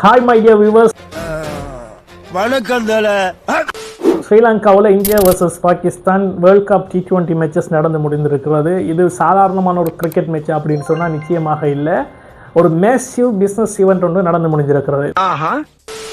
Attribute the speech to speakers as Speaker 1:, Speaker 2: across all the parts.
Speaker 1: Hi my dear viewers.
Speaker 2: வணக்கம் தல.
Speaker 1: ஸ்ரீலங்காவில் India vs Pakistan world cup T20 matches நடந்து முடிந்திருக்கிறது. இது சாதாரணமான ஒரு கிரிக்கெட் மேட்ச் அப்படின்னு சொன்னால் நிச்சயமாக இல்லை. ஒரு மேசிவ் பிஸ்னஸ் ஈவெண்ட் ஒன்று நடந்து முடிஞ்சிருக்கிறது.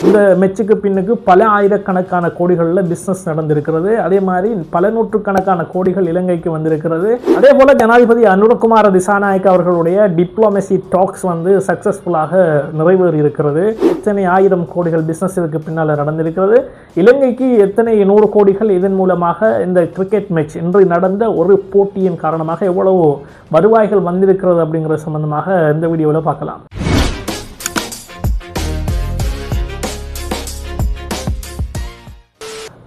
Speaker 1: இந்த மெச்சுக்கு பின்னுக்கு பல ஆயிரக்கணக்கான கோடிகளில் பிஸ்னஸ் நடந்திருக்கிறது. அதே மாதிரி பல நூற்றுக்கணக்கான கோடிகள் இலங்கைக்கு வந்திருக்கிறது. அதே போல ஜனாதிபதி அனுரகுமார திசாநாயக்க அவர்களுடைய டிப்ளமசி டாக்ஸ் சக்சஸ்ஃபுல்லாக நிறைவேறி இருக்கிறது. எத்தனை ஆயிரம் கோடிகள் பிஸ்னஸ் இதுக்கு பின்னால் நடந்திருக்கிறது. இலங்கைக்கு எத்தனை 100 கோடிகள் இதன் மூலமாக இந்த கிரிக்கெட் மேட்ச் இன்று நடந்த ஒரு போட்டியின் காரணமாக எவ்வளவு வருவாய்கள் வந்திருக்கிறது அப்படிங்கிற சம்பந்தமாக இந்த வீடியோவில் பார்க்கலாம்.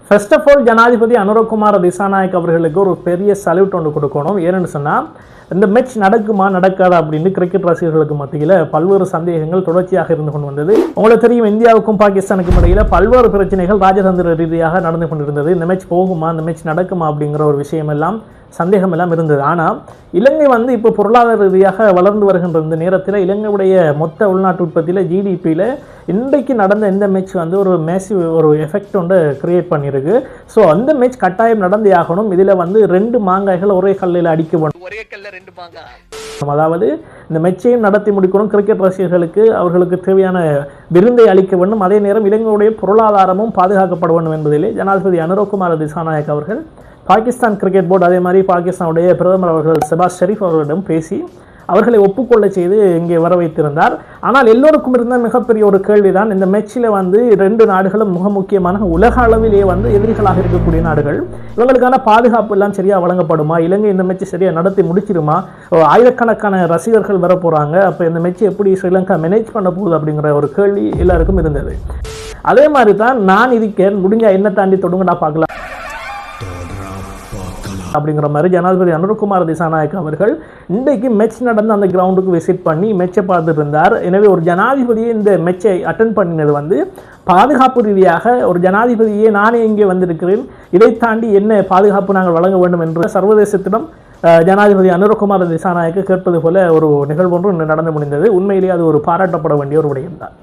Speaker 1: ஃபர்ஸ்ட் ஆஃப் ஆல் ஜனாதிபதி அனுரகுமார திசாநாயக் அவர்களுக்கு ஒரு பெரிய சல்யூட் ஒன்று கொடுக்கணும். ஏன்னு சொன்னால் இந்த மேட்ச் நடக்குமா நடக்காதா அப்படின்னு கிரிக்கெட் ரசிகர்களுக்கு மத்தியில் பல்வேறு சந்தேகங்கள் தொடர்ச்சியாக இருந்து கொண்டு வந்தது. உங்களுக்கு தெரியும், இந்தியாவுக்கும் பாகிஸ்தானுக்கும் இடையில் பல்வேறு பிரச்சனைகள் ராஜதந்திர ரீதியாக நடந்து கொண்டிருந்தது. இந்த மேட்ச் போகுமா, இந்த மேட்ச் நடக்குமா அப்படிங்கிற ஒரு விஷயமெல்லாம் சந்தேகம் எல்லாம் இருந்தது. ஆனால் இலங்கை இப்போ பொருளாதார ரீதியாக வளர்ந்து வருகின்ற இந்த நேரத்தில் இலங்கையுடைய மொத்த உள்நாட்டு உற்பத்தியில் ஜிடிபியில் இன்றைக்கு நடந்த இந்த மேட்ச் ஒரு மேசிவ் ஒரு எஃபெக்ட் ஒன்று கிரியேட் பண்ணியிருக்கு. ஸோ அந்த மேட்ச் கட்டாயம் நடந்தே ஆகணும். இதில் 2 மாங்காய்கள் ஒரே கல்லில் அடிக்க வேண்டும்.
Speaker 2: ஒரே கல்ல 2 மாங்காய்.
Speaker 1: அதாவது இந்த மேட்சையும் நடத்தி முடிக்கணும். கிரிக்கெட் ரசிகர்களுக்கு அவர்களுக்கு தேவையான விருந்தை அளிக்க வேண்டும். அதே நேரம் இலங்கையுடைய பொருளாதாரமும் பாதுகாக்கப்பட வேண்டும் என்பதிலே ஜனாதிபதி அனுரகுமார திசாநாயக் அவர்கள் பாகிஸ்தான் கிரிக்கெட் போர்டு அதே மாதிரி பாகிஸ்தானுடைய பிரதமர் அவர்கள் ஷெபாஸ் ஷெரீப் அவர்களிடம் பேசி அவர்களை ஒப்புக்கொள்ள செய்து இங்கே வர வைத்திருந்தார். ஆனால் எல்லோருக்கும் இருந்த மிகப்பெரிய ஒரு கேள்விதான், இந்த மேட்சில் 2 நாடுகளும் மிக முக்கியமான உலக அளவிலே எதிரிகளாக இருக்கக்கூடிய நாடுகள், இவங்களுக்கான பாதுகாப்பு எல்லாம் சரியாக வழங்கப்படுமா, இலங்கை இந்த மேட்சை சரியாக நடத்தி முடிச்சிருமா, ஆயிரக்கணக்கான ரசிகர்கள் வர போகிறாங்க, அப்போ இந்த மேட்சை எப்படி ஸ்ரீலங்கா மேனேஜ் பண்ண போகுது அப்படிங்கிற ஒரு கேள்வி எல்லாருக்கும் இருந்தது. அதே மாதிரி தான் நான் இருக்கேன், முடிஞ்சால் என்ன தாண்டி தொடுங்கடா பார்க்கலாம் அப்படிங்கிற மாதிரி ஜனாதிபதி அனுரகுமார திசாநாயக் அவர்கள் இன்றைக்கு மேட்ச் நடந்த அந்த கிரவுண்டுக்கு விசிட் பண்ணி மேட்சை பார்த்துட்டு இருந்தார். எனவே ஒரு ஜனாதிபதியை இந்த மேட்சை அட்டன் பண்ணினது பாதுகாப்பு ரீதியாக ஒரு ஜனாதிபதியே நானே இங்கே வந்திருக்கிறேன், இதை தாண்டி என்ன பாதுகாப்பு நாங்கள் வழங்க வேண்டும் என்று சர்வதேசத்திடம் ஜனாதிபதி அனுரகுமார திசாநாயக் கேட்பது போல ஒரு நிகழ்வு ஒன்று நடந்து முடிந்தது. உண்மையிலேயே அது ஒரு பாராட்டப்பட வேண்டிய ஒரு விடயம் தான்.